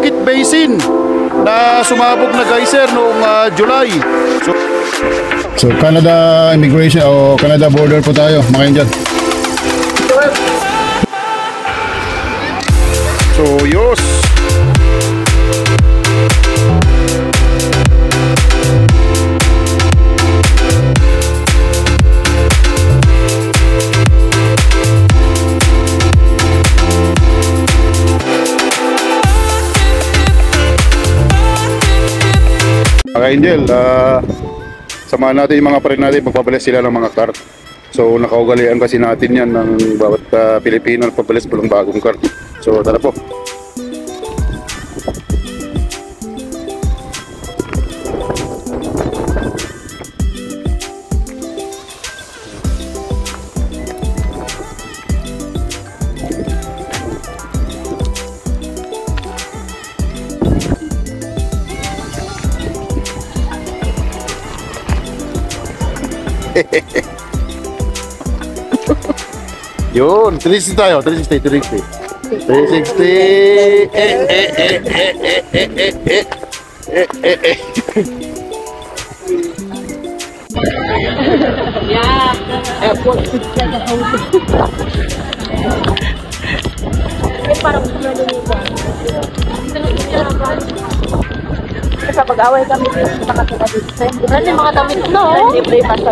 Benguet Basin na sumabog na geyser noong July. So Canada immigration o Canada border po tayo, mga Indian. So yos. Mga Angel, samahan natin yung mga parin natin, magpapalis sila ng mga cart. So nakaugalian kasi natin yan ng bawat Pilipino na papalis po ng bagong cart. So tara po. Yun, 360 tayo, 360. 360. Yeah, airport pizza na auto. Parang kumalimutan. Sa pag-away kami sa katulad. Ano yung mga damit, no? Libre pa sa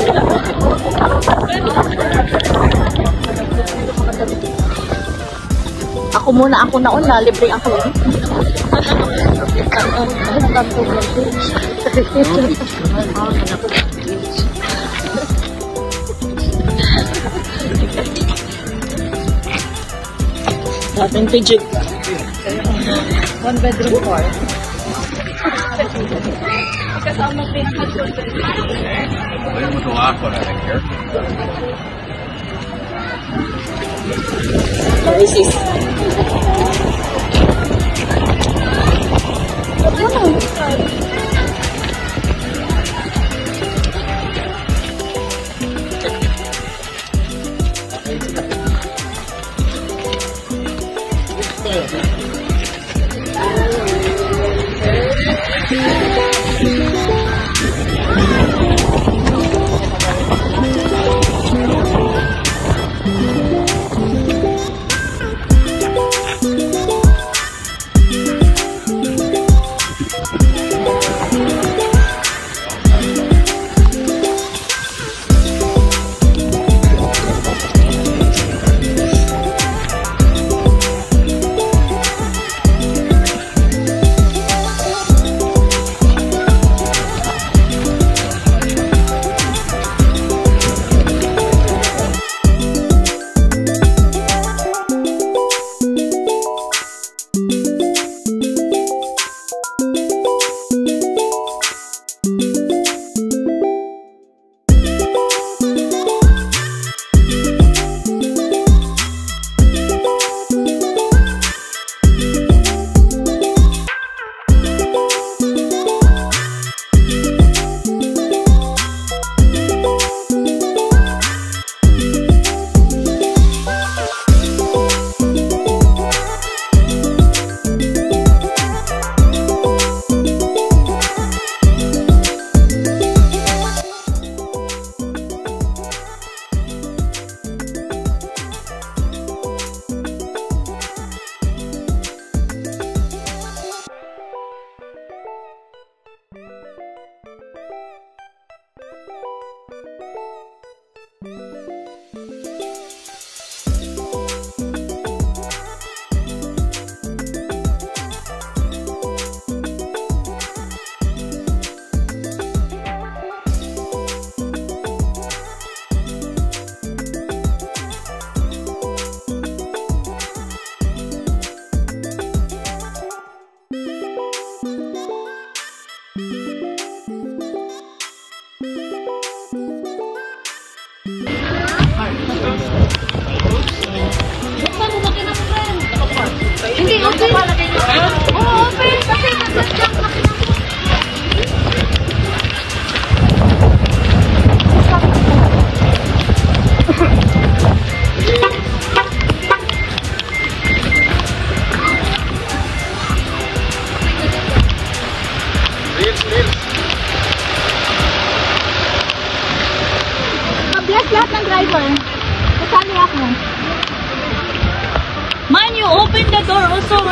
ako muna, ako nauna, libre ako. Dating tijig. 1 bedroom car. Kasama Podemos doar por aqui. Resist. Pa-bless lahat ng driver. Kasali ako. Man, you open the door also.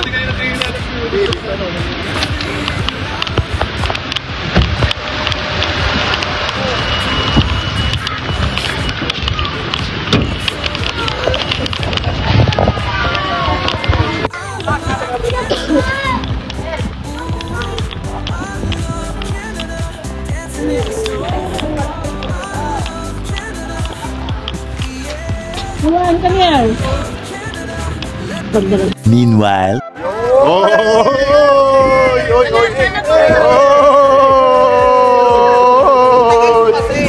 Juan, come here. Meanwhile, Oy! Oy! Oy! Oy!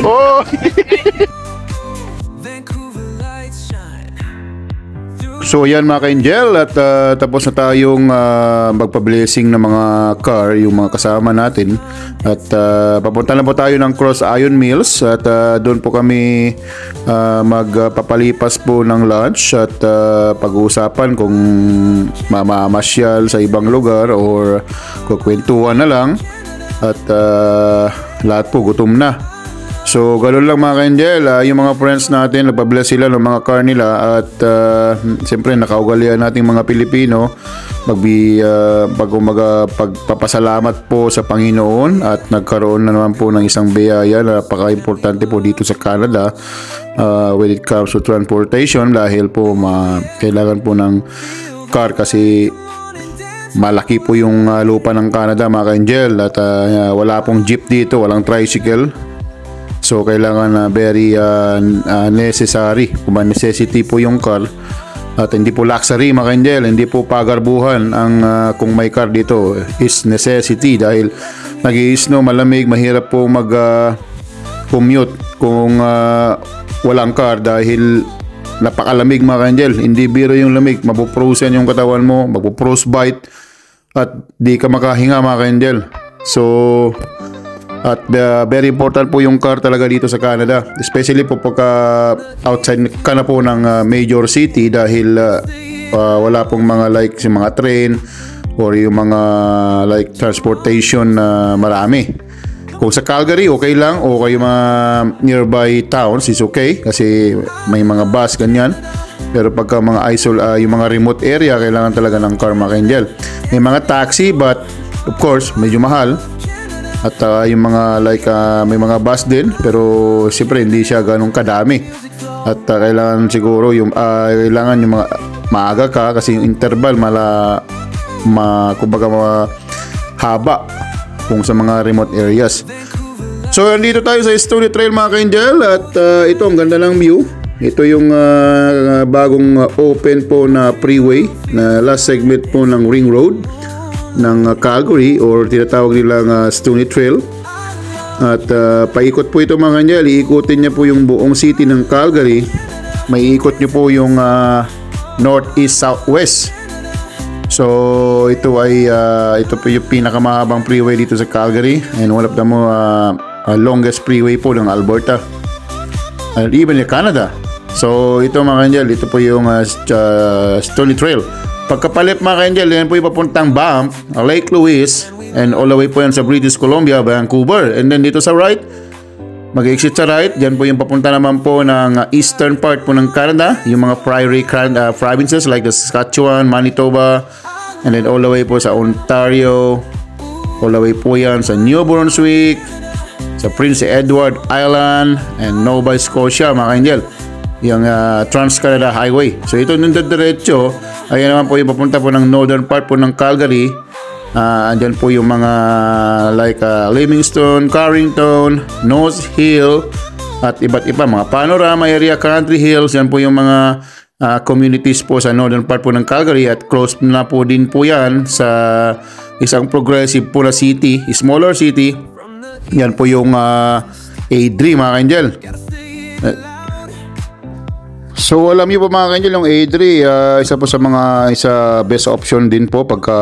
Oy! So yan mga ka-angel, at tapos na tayong magpa-blessing ng mga car, yung mga kasama natin, at papunta na po tayo ng Cross Iron Mills, at doon po kami magpapalipas po ng lunch, at pag-uusapan kung mamamasyal sa ibang lugar or kukwentuhan na lang, at lahat po gutom na. So, ganoon lang mga ka-angel, yung mga friends natin, nagpa-bless sila ng mga car nila, at siyempre nakaugalian nating mga Pilipino pagpapasalamat po sa Panginoon, at nagkaroon na naman po ng isang biyaya na napaka-importante po dito sa Canada when it comes to transportation, dahil po kailangan po ng car kasi malaki po yung lupa ng Canada mga ka-angel, at wala pong jeep dito, walang tricycle. So kailangan very necessary, kung necessity po yung car, at hindi po luxury mga ka-angel, hindi po pagarbuhan ang kung may car dito, is necessity, dahil nag-i-snow, malamig, mahirap po mag commute kung walang car, dahil napakalamig mga ka-angel, hindi biro yung lamig, mapuprosen yung katawan mo, mapuprosbite, at di ka makahinga mga ka-angel. So at very important po yung car talaga dito sa Canada, especially po pagka outside ka na po ng major city, dahil wala pong mga like yung mga train or yung mga like transportation na marami. Kung sa Calgary okay lang, o kayo mga nearby towns is okay kasi may mga bus ganyan, pero pagka mga yung mga remote area, kailangan talaga ng car mga ka-angel. May mga taxi, but of course medyo mahal. At yung mga like may mga bus din, pero siyempre hindi siya ganun kadami, at kailangan siguro yung kailangan yung mga maaga ka, kasi yung interval kumbaga haba kung sa mga remote areas. So nandito tayo sa Stony Trail mga ka-angel, at ito ang ganda ng view. Ito yung bagong open po na freeway, na last segment po ng Ring Road ng Calgary, or tinatawag nilang Stony Trail. At paikot po ito mga ka-angel, iikutin niya po yung buong city ng Calgary. May ikot niyo po yung northeast, southwest. So ito po yung pinakamahabang freeway dito sa Calgary, and one of the longest freeway po ng Alberta, and even in Canada. So ito mga ka-angel, ito po yung Stony Trail. Pagkapalit mga ka-angel, yan po yung papuntang Banff, Lake Louise, and all the way po yan sa British Columbia, Vancouver. And then dito sa right, mag-exit sa right, yan po yung papunta naman po ng eastern part po ng Canada, yung mga prairie provinces like the Saskatchewan, Manitoba, and then all the way po sa Ontario, all the way po yan sa New Brunswick, sa Prince Edward Island, and Nova Scotia mga ka-angel, yung Trans-Canada Highway. So ito nung diretso, ayan naman po yung papunta po ng northern part po ng Calgary. Andyan po yung mga like Livingston, Carrington, Nose Hill, at iba't iba mga Panorama area, Country Hills. Yan po yung mga communities po sa northern part po ng Calgary, at close na po din po yan sa isang progressive po na city, smaller city. Yan po yung A3 mga ka-angel. So alam niyo po mga ka-angel, yung A3 isa po sa mga best option din po pagka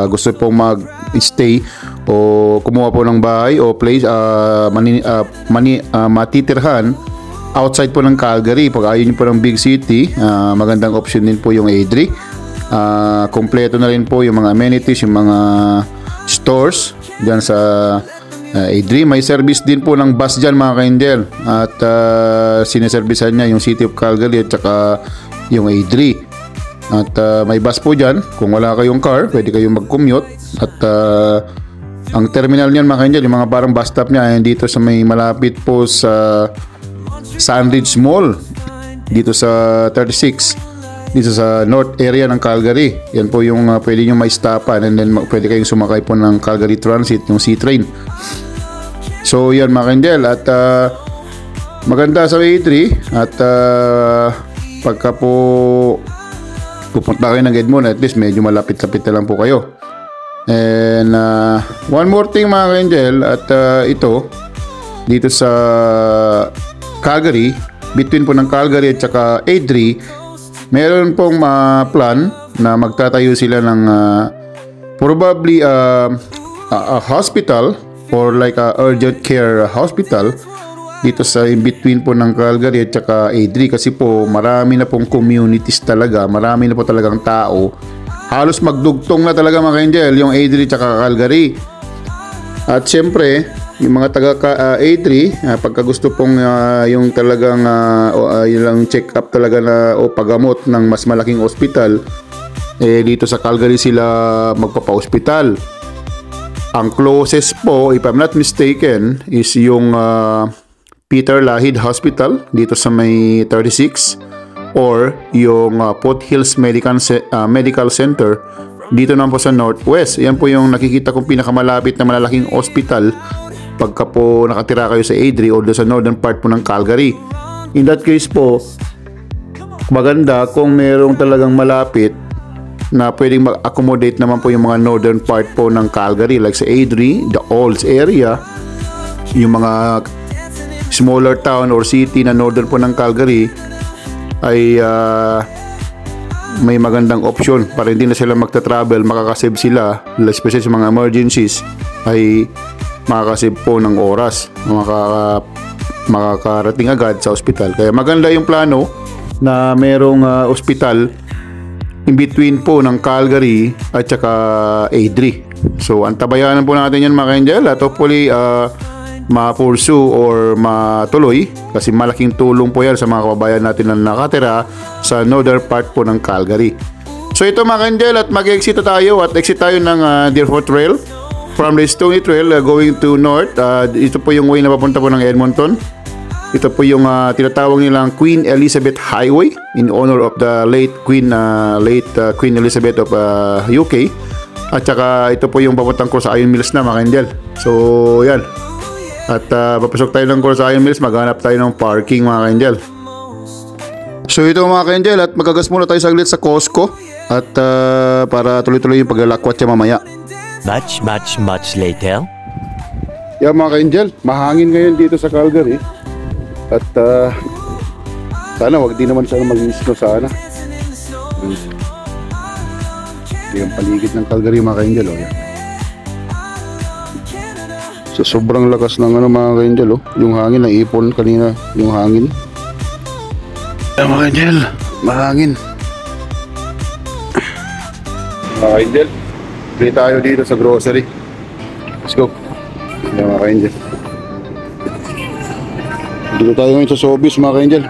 gusto po mag-stay o kumuha po ng bahay o place matitirhan outside po ng Calgary. Pag ayaw niyo po ng big city, magandang option din po yung A3. Kompleto na rin po yung mga amenities, yung mga stores diyan sa A3. May service din po ng bus dyan mga ka-angel. At sineservisan niya yung City of Calgary at saka yung A3. At may bus po dyan. Kung wala kayong car, pwede kayong mag-commute. At ang terminal niyan mga ka-angel, yung mga parang bus stop niya ay dito sa may malapit po sa Sandridge Mall. Dito sa 36. Dito sa north area ng Calgary. Yan po yung pwede nyo maistapan, and then pwede kayong sumakay po ng Calgary Transit, yung C-Train. So yan mga ka-angel. At maganda sa A3. At pagka po pupunta kayo ng Edmond, at least medyo malapit-lapit na lang po kayo. And one more thing mga ka-angel. At ito dito sa Calgary, between po ng Calgary at saka A3, meron pong plan na magtatayo sila ng probably a hospital or like a urgent care hospital dito sa in between po ng Calgary at saka A3, kasi po marami na pong communities talaga, marami na po talagang tao. Halos magdugtong na talaga mga ka-angel yung A3 at saka Calgary. At syempre yung mga taga A3, pagka gusto pong yung talagang yung check up talaga na o paggamot ng mas malaking ospital, dito sa Calgary sila magpapa-hospital. Ang closest po, if I'm not mistaken, is yung Peter Lahid Hospital dito sa may 36, or yung Foothills Medical Center dito naman po sa Northwest. Yan po yung nakikita kong pinakamalapit na malalaking ospital pagka po nakatira kayo sa A3 o sa northern part po ng Calgary. In that case po, maganda kung merong talagang malapit na pwedeng mag-accommodate naman po yung mga northern part po ng Calgary, like sa A3, the Olds area, yung mga smaller town or city na northern po ng Calgary ay may magandang option para hindi na sila magta-travel, makakasave sila, especially sa mga emergencies, ay makakasave po ng oras, makakarating agad sa ospital. Kaya maganda yung plano na merong ospital in between po ng Calgary at saka A3. So antabayanan po natin yan mga ka-angel, at hopefully ma-pursue or matuloy, kasi malaking tulong po yan sa mga kababayan natin na nakatira sa northern part po ng Calgary. So ito mga ka-angel, at mag-exit tayo at exit tayo ng Deerfoot Trail from the Stony Trail going to north. Ito po yung way na papunta po ng Edmonton. Ito po yung tinatawag nilang Queen Elizabeth Highway in honor of the late Queen Elizabeth of UK. At saka ito po yung papuntang Cross Iron Mills na mga ka-angel. So yan. At papasok tayo ng Cross Iron Mills, maghanap tayo ng parking mga ka-angel. So ito mga ka-angel, at magagas muna tayo saglit sa Costco at para tuloy-tuloy yung paglalakwat siya mamaya. Much later. Yeah mga ka-angel, mahangin ngayon dito sa Calgary. At sana wag din naman sana mag-snow sana. Yung paligid ng Calgary mga ka-angel, oh yan. So sobrang lakas ng mga ka-angel, oh. Yung hangin, naipon kanina yung hangin. Yeah mga ka-angel, mahangin. Mga ka-angel, bili tayo dito sa grocery. Let's go. Yeah mga ka-angel, dito tayo ngayon sa Sobeys mga ka-angel.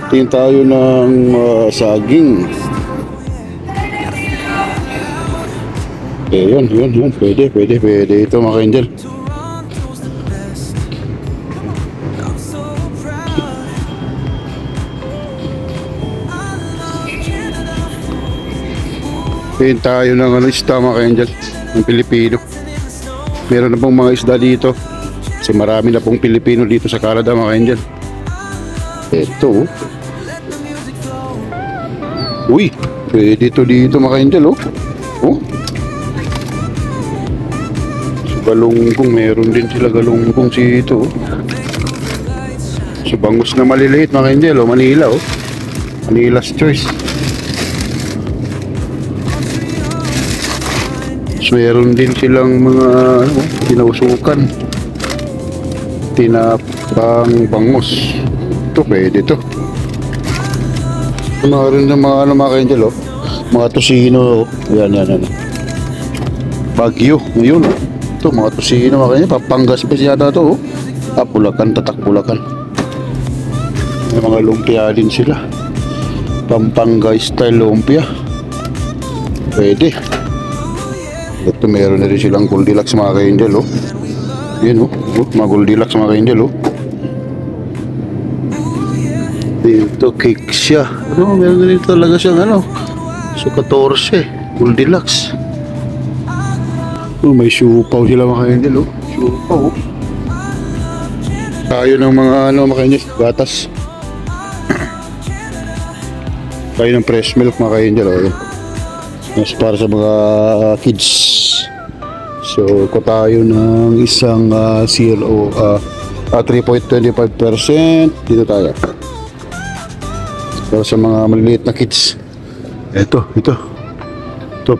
Tingin tayo ng saging. Yun. Pwede ito mga ka-angel. Tingin tayo ng isda mga ka-angel, ng Pilipino. Meron na pong mga isda dito kasi marami na pong Pilipino dito sa Canada mga ka-angel. Ito, uy, pwede ito dito mga ka-angel, oh. So, galunggong, meron din sila galunggong dito, oh. So bangus na maliliit mga ka-angel, oh. Manila, oh. Manila's Choice. So meron din silang mga tinausukan, tinapang bangus. Ito pwede ito. Meron ng mga mga ka-angel, oh. Mga tosino, oh. Yan. Bagyo, yun, oh. Ito, mga tusino mga kanya. Papanggas pa siya ito. Oh. Bulacan, tatak Bulacan. May mga lumpia din sila. Pampanga style lumpia. Pwede. Ito, meron na rin silang Goldilocks mga ka-angel. Oh. Yan, oh. Mga Goldilocks mga ka-angel. Oh. Dito, cake siya. Ano, meron na rin talaga siyang ano. So, 14. Goldilocks. Oh, may siupaw sila mga ka-angel. Oh. Siupaw. Oh. Tayo ng mga ano mga ka-angel. Gatas. Tayo ng fresh milk mga ka-angel. Oh. Mas para sa mga kids. So, ko tayo ng isang 3.25%. Dito tayo. Para sa mga maliliit na kids. Ito. Ito,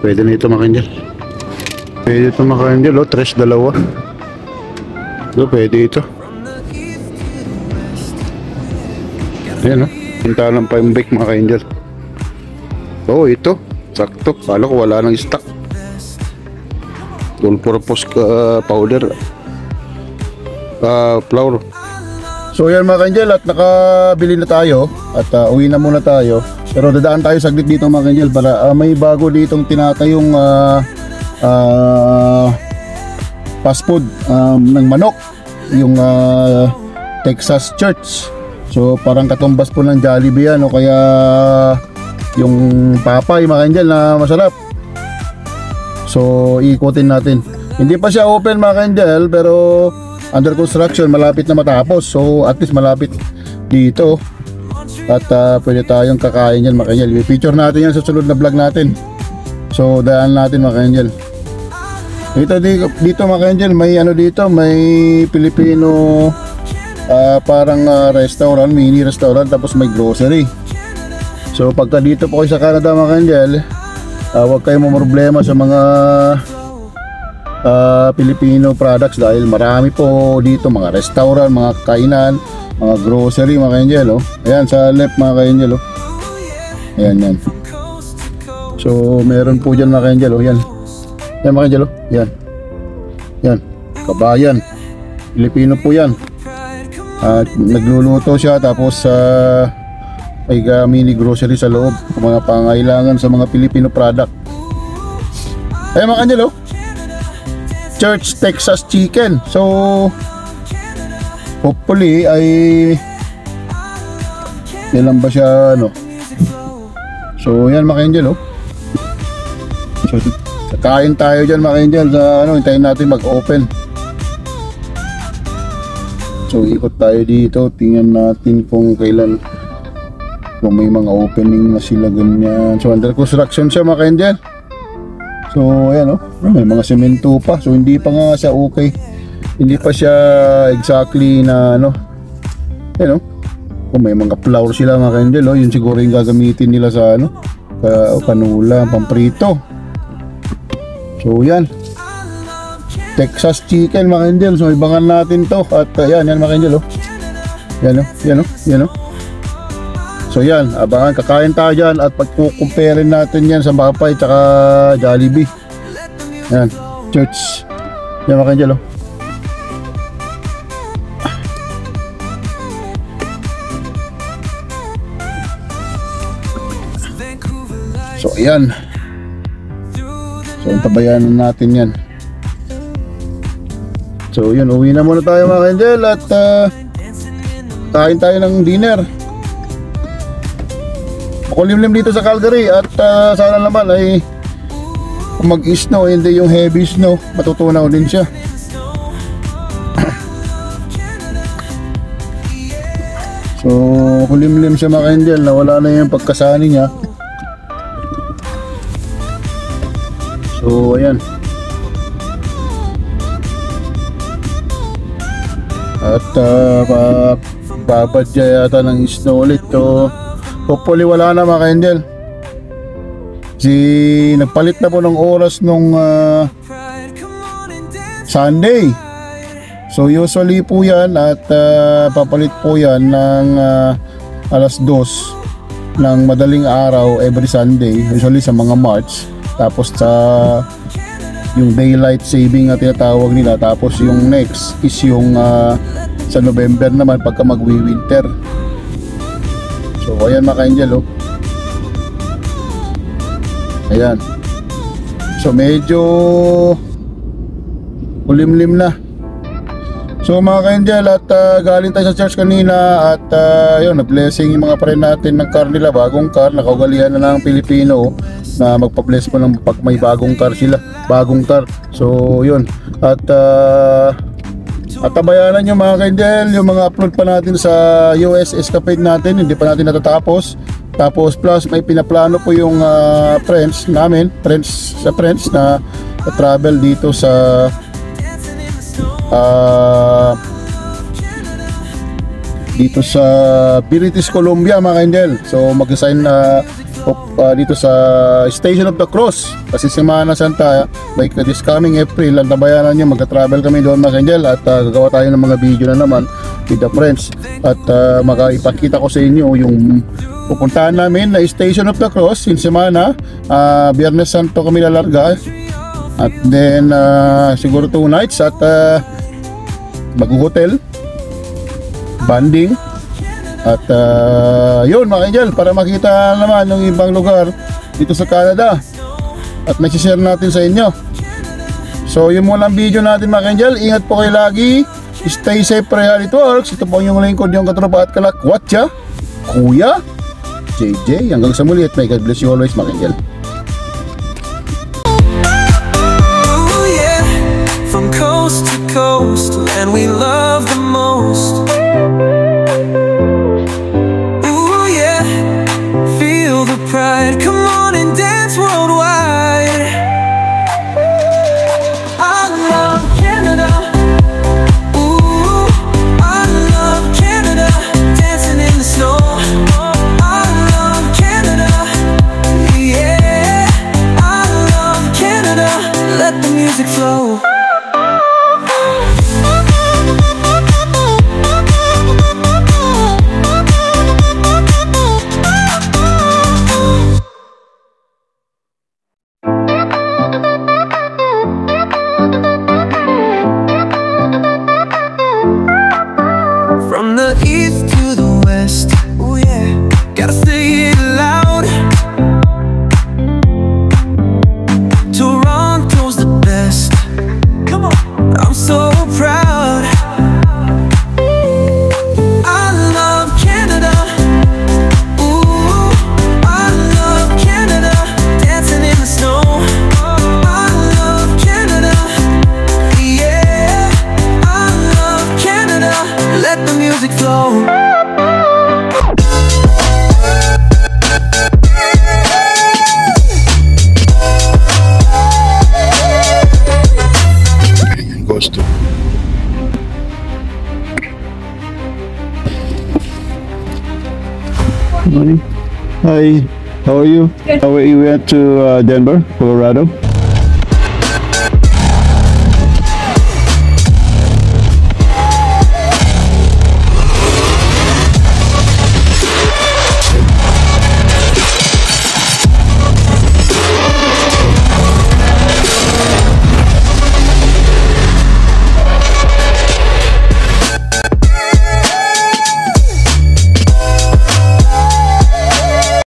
pwede na ito mga ka-angel. Pwede ito mga ka-angel. Oh, 3, 2. Ito, pwede ito. Ayan, oh. Punta ng paimbake mga ka-angel. Oh, ito. Sakto. Kala ko wala nang stock. All purpose powder. Flour. So yan mga ka-angel, at nakabili na tayo. At uwi na muna tayo. Pero dadaan tayo saglit dito mga ka-angel para may bago ditong tinatayong fast food ng manok. Yung Texas Church. So parang katumbas po ng Jollibee yan, o kaya yung Papay mga ka-angel na masarap. So ikutin natin. Hindi pa siya open mga ka-angel, pero under construction, malapit na matapos. So at least malapit dito. At pwede tayong kakain yan mga ka-angel. I-feature natin yan sa sunod na vlog natin. So daan natin mga ka-angel. Dito mga ka-angel, may ano dito, may Filipino parang restaurant, mini restaurant, tapos may grocery. So pagka dito po kayo sa Canada mga ka-angel, huwag kayong problema sa mga Filipino products dahil marami po dito mga restaurant, mga kainan, mga grocery mga ka-angel. Oh. Ayan sa left mga ka-angel. Oh. Ayan yan. So meron po dyan mga ka-angel. Oh. Yan. Yan mga ka-angel. Oh. Yan. Yan. Kabayan. Filipino po yan. At nagluluto siya, tapos may mini grocery sa loob, mga pangailangan sa mga Filipino product. Ayan mga ka-angel. Oh. Church Texas Chicken. So hopefully ay ilan ba siya ano. So yan mga ka-angel. Oh. So kain tayo dyan mga ka-angel sa ano, hintayin natin mag-open. So ikot tayo dito, tingnan natin kung kailan, kung may mga opening na sila ganyan. So under construction siya mga ka-angel. So ayan, oh, may mga semento pa. So hindi pa nga siya okay. Hindi pa siya exactly na ano. Ayan, oh. Kung may mga flour sila mga ka-angel, oh, yun siguro yung gagamitin nila sa ano, kanula, pamprito. So yan, Texas Chicken mga ka-angel. So ibangan natin to. At yan mga ka-angel. Oh. Yan, oh, yan, oh, yan, oh. So yan, abangan, kakain tayo dyan at pagkukumpare natin yan sa Papay tsaka Jollibee. Yan, Church. Yan mga ka-angel. Oh. So ayan. So tabayanan natin yan. So yun, uwi na muna tayo mga ka-angel at kain tayo ng dinner. Makulimlim dito sa Calgary at sana naman ay kung mag-snow, hindi yung heavy snow, matutunaw din siya. So kulimlim siya mga ka-angel, nawala na yung pagkasani niya. So ayan. At babadya yata ng snow ulit. So hopefully wala na mga ka-angel. Nagpalit na po ng oras nung Sunday. So usually po yan at papalit po yan ng alas 2 ng madaling araw every Sunday. Usually sa mga March. Tapos sa yung daylight saving na tinatawag nila. Tapos yung next is yung sa November naman pagka magwi-winter. So ayan mga ka-angel, oh. Ayan. So medyo ulimlim na. So mga ka-angel, at galing tayo sa church kanina at yun, na-blessing yung mga friend natin ng car nila, bagong car, nakaugalian na ng Pilipino na magpa-bless mo ng pag may bagong car sila, bagong car. So yun, at tabayanan yung mga ka-angel, yung mga upload pa natin sa US escapade natin, hindi pa natin natatapos. Tapos plus may pinaplano po yung friends namin, friends na travel dito sa British Columbia mga ka-angel. So mag-assign na dito sa Station of the Cross kasi Semana Santa like this coming April. Ang tabayanan nyo, mag-travel kami doon mga ka-angel at gagawa tayo ng mga video na naman with the friends at makaipakita ko sa inyo yung pupuntahan namin na Station of the Cross in Semana. Biyernes Santo kami lalarga at then siguro 2 nights at mag-hotel, banding at yun mga angel, para makita naman yung ibang lugar dito sa Canada at nasi-share natin sa inyo. So yun muna ang video natin mga angel. Ingat po kayo lagi, stay safe, reality works. Ito po yung lingkod, yung katropa at kalakwatsa Kuya JJ. Hanggang sa muli at may God bless you always mga angel. Coast to coast, and we love the most. Ooh yeah, feel the pride. Come on and dance worldwide. I love Canada. Ooh, I love Canada. Dancing in the snow. I love Canada. Yeah, I love Canada. Let the music flow. From the east to the west, oh yeah, gotta say it loud. Toronto's the best. Come on, I'm so proud. I love Canada. Ooh, I love Canada. Dancing in the snow. I love Canada. Yeah, I love Canada. Let the music flow. Goes to morning. Hi, how are you? How are you? We went to Denver, Colorado.